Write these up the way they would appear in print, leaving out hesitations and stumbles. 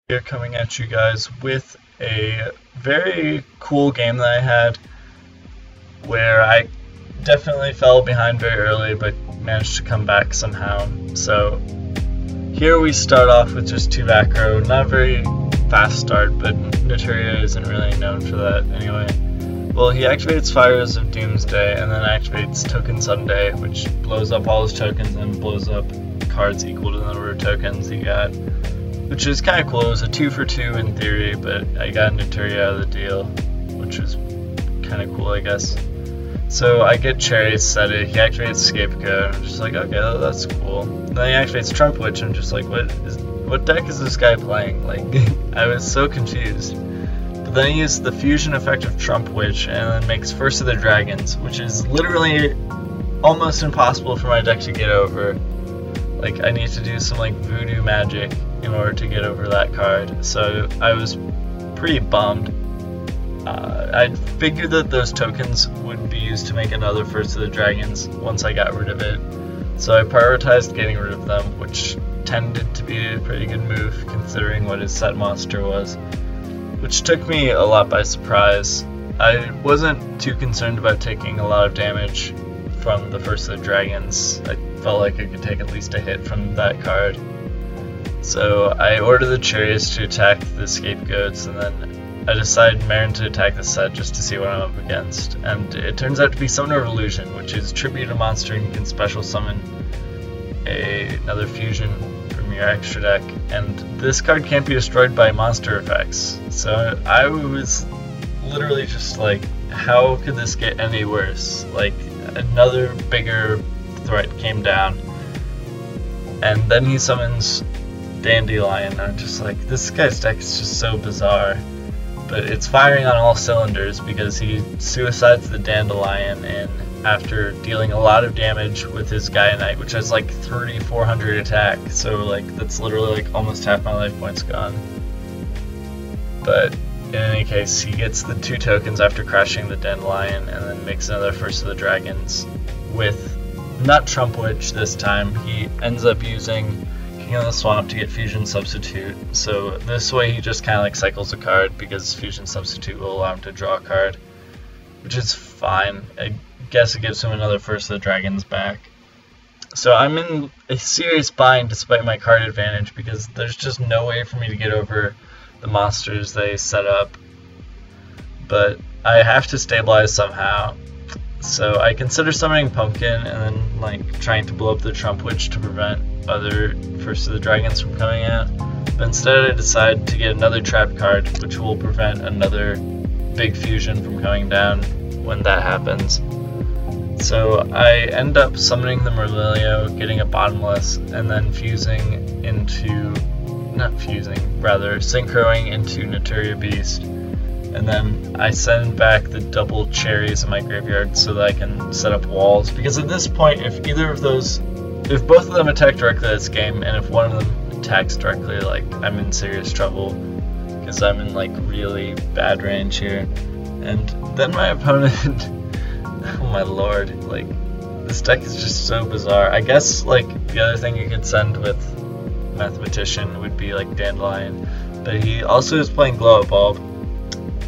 Here coming at you guys with a very cool game that I had where I definitely fell behind very early but managed to come back somehow. So here we start off with just 2 back row, not a very fast start, but Naturia isn't really known for that anyway. Well, he activates Fires of Doomsday and then activates Token Sunday, which blows up all his tokens and blows up cards equal to the number of tokens he got, which is kind of cool. It was a 2 for 2 in theory, but I got Naturia out of the deal, which was kind of cool, I guess. So I get Cherry set it, he activates Scapegoat, I'm just like, okay, that's cool. And then he activates Trump Witch, I'm just like, what deck is this guy playing? Like, I was so confused. But then he uses the fusion effect of Trump Witch and then makes First of the Dragons, which is literally almost impossible for my deck to get over. Like, I need to do some like voodoo magic in order to get over that card. So I was pretty bummed. I figured that those tokens would be used to make another First of the Dragons once I got rid of it. So I prioritized getting rid of them, which tended to be a pretty good move considering what his set monster was, which took me a lot by surprise. I wasn't too concerned about taking a lot of damage from the First of the Dragons. I felt like I could take at least a hit from that card. So I ordered the Chariots to attack the Scapegoats, and then I decided Marin to attack the set just to see what I'm up against. And it turns out to be Summoner of Illusion, which is tribute a monster and you can special summon another fusion from your extra deck. And this card can't be destroyed by monster effects. So I was literally just like, how could this get any worse? Like, another bigger threat came down. And then he summons Dandelion. I'm just like, this guy's deck is just so bizarre. But it's firing on all cylinders because he suicides the Dandelion in after dealing a lot of damage with his Gaia Knight, which has like 3,400 attack. So like that's literally like almost half my life points gone. But in any case, he gets the 2 tokens after crashing the Dandelion and then makes another First of the Dragons with not Trump Witch this time. He ends up using King of the Swamp to get Fusion Substitute. So this way he just kind of like cycles a card because Fusion Substitute will allow him to draw a card, which is fine. I guess it gives him another First of the Dragons back. So I'm in a serious bind despite my card advantage because there's just no way for me to get over the monsters they set up. But I have to stabilize somehow. So I consider summoning Pumpkin and then like trying to blow up the Trump Witch to prevent other First of the Dragons from coming out. But instead I decide to get another trap card which will prevent another big fusion from coming down when that happens. So I end up summoning the Merlilio, getting a bottomless, and then fusing into, synchroing into Naturia Beast. And then I send back the double cherries in my graveyard so that I can set up walls. Because at this point, if both of them attack directly this game, and if one of them attacks directly, like, I'm in serious trouble. Because I'm in, like, really bad range here. And then my opponent, oh my lord, like, this deck is just so bizarre. I guess, like, the other thing you could send with Mathematician would be, like, Dandelion. But he also is playing Glow Up Bulb.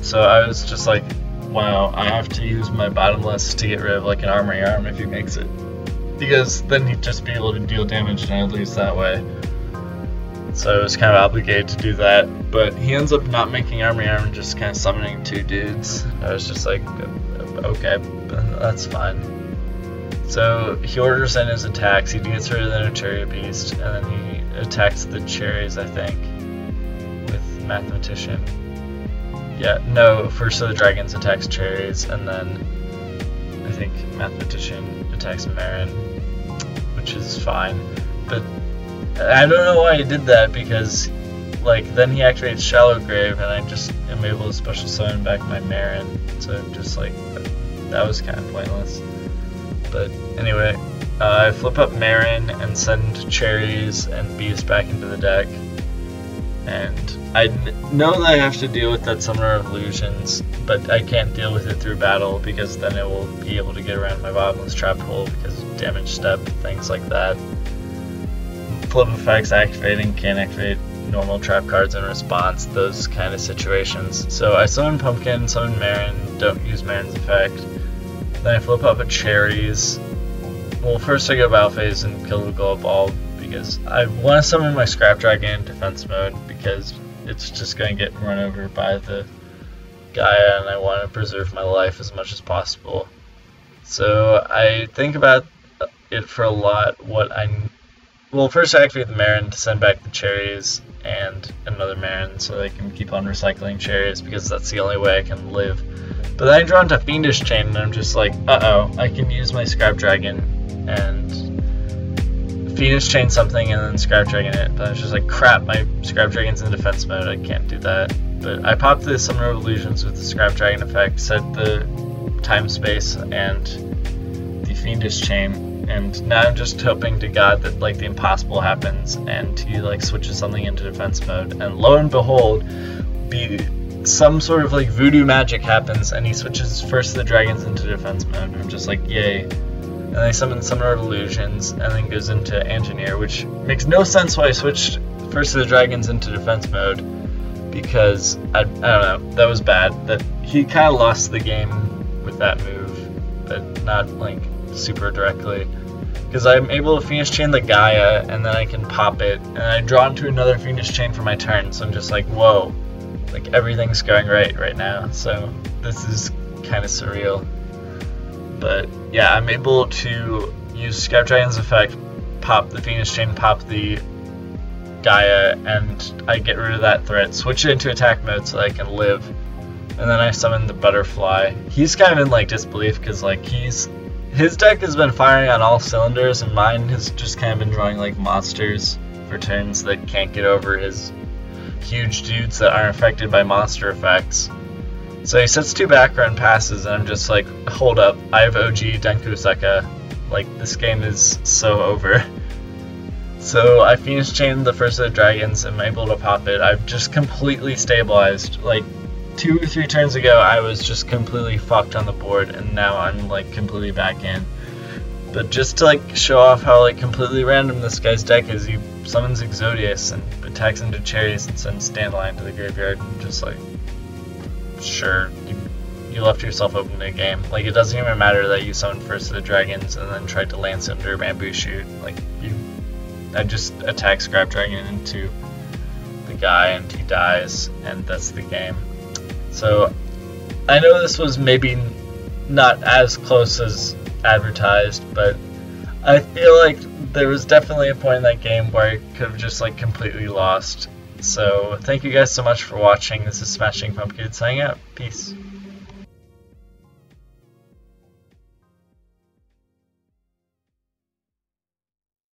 So I was just like, wow, I have to use my bottomless to get rid of like an Armory Arm if he makes it. Because then he'd just be able to deal damage and I'd lose that way. So I was kind of obligated to do that. But he ends up not making Armory Arm and just kind of summoning 2 dudes. I was just like, okay, that's fine. So he orders in his attacks, he gets rid of the Naturia Beast, and then he attacks the cherries, I think, with Mathematician. Yeah, no, First of the Dragons attacks cherries, and then I think Mathematician attacks Marin, which is fine. But I don't know why he did that, because like then he activates Shallow Grave, and I just am able to special summon back my Marin. So just like that was kind of pointless. But anyway, I flip up Marin and send cherries and Beast back into the deck. And I know that I have to deal with that Summoner of Illusions, but I can't deal with it through battle because then it will be able to get around my bottomless trap hole because of damage step, things like that. Flip effects activating, can't activate normal trap cards in response, those kind of situations. So I summon Pumpkin, summon Marin, don't use Marin's effect. Then I flip up a Cherries. Well, first I go Battle Phase and kill the Glow Ball because I want to summon my Scrap Dragon in defense mode because it's just going to get run over by the Gaia and I want to preserve my life as much as possible. So I think about it for a lot. Well, first I activate the Marin to send back the Cherries and another Marin so I can keep on recycling Cherries because that's the only way I can live. But then I draw into Fiendish Chain and I'm just like, uh-oh, I can use my Scrap Dragon and Fiendish Chain something and then Scrap Dragon it. But I was just like, crap, my Scrap Dragon's in defense mode, I can't do that. But I popped the Summoner of Illusions with the Scrap Dragon effect, set the time space and the Fiendish Chain, and now I'm just hoping to God that like the impossible happens and he like switches something into defense mode, and lo and behold, some sort of like voodoo magic happens and he switches first the dragons into defense mode, and I'm just like, yay. And then I summon Summoner of Illusions and then goes into Engineer, which makes no sense why I switched first the dragons into defense mode, because I don't know, that was bad. That he kind of lost the game with that move, but not like super directly, because I'm able to Fiendish Chain the Gaia and then I can pop it and I draw into another Fiendish Chain for my turn, so I'm just like, whoa, like everything's going right now, so this is kind of surreal. But yeah, I'm able to use Scrap Dragon's effect, pop the Fiendish Chain, pop the Gaia, and I get rid of that threat, switch it into attack mode so I can live, and then I summon the Butterfly. He's kind of in like disbelief because like his deck has been firing on all cylinders and mine has just kind of been drawing like monsters for turns that can't get over his huge dudes that aren't affected by monster effects. So he sets 2 background passes and I'm just like, hold up, I have OG Denkuseka, like this game is so over. So I Fiendish Chained the first of the dragons and I'm able to pop it. I've just completely stabilized. Like 2 or 3 turns ago I was just completely fucked on the board and now I'm like completely back in. But just to like show off how like completely random this guy's deck is, he summons Exodius and attacks into Cherries and sends Dandelion to the graveyard, and just like, sure, you left yourself open to a game. Like it doesn't even matter that you summoned first of the dragons and then tried to Lance under Bamboo Shoot. Like I just attack Scrap Dragon into the guy and he dies, and that's the game. So I know this was maybe not as close as advertised, but I feel like there was definitely a point in that game where I could have just like completely lost. So thank you guys so much for watching. This is Smashing Pumpkin signing out. Peace.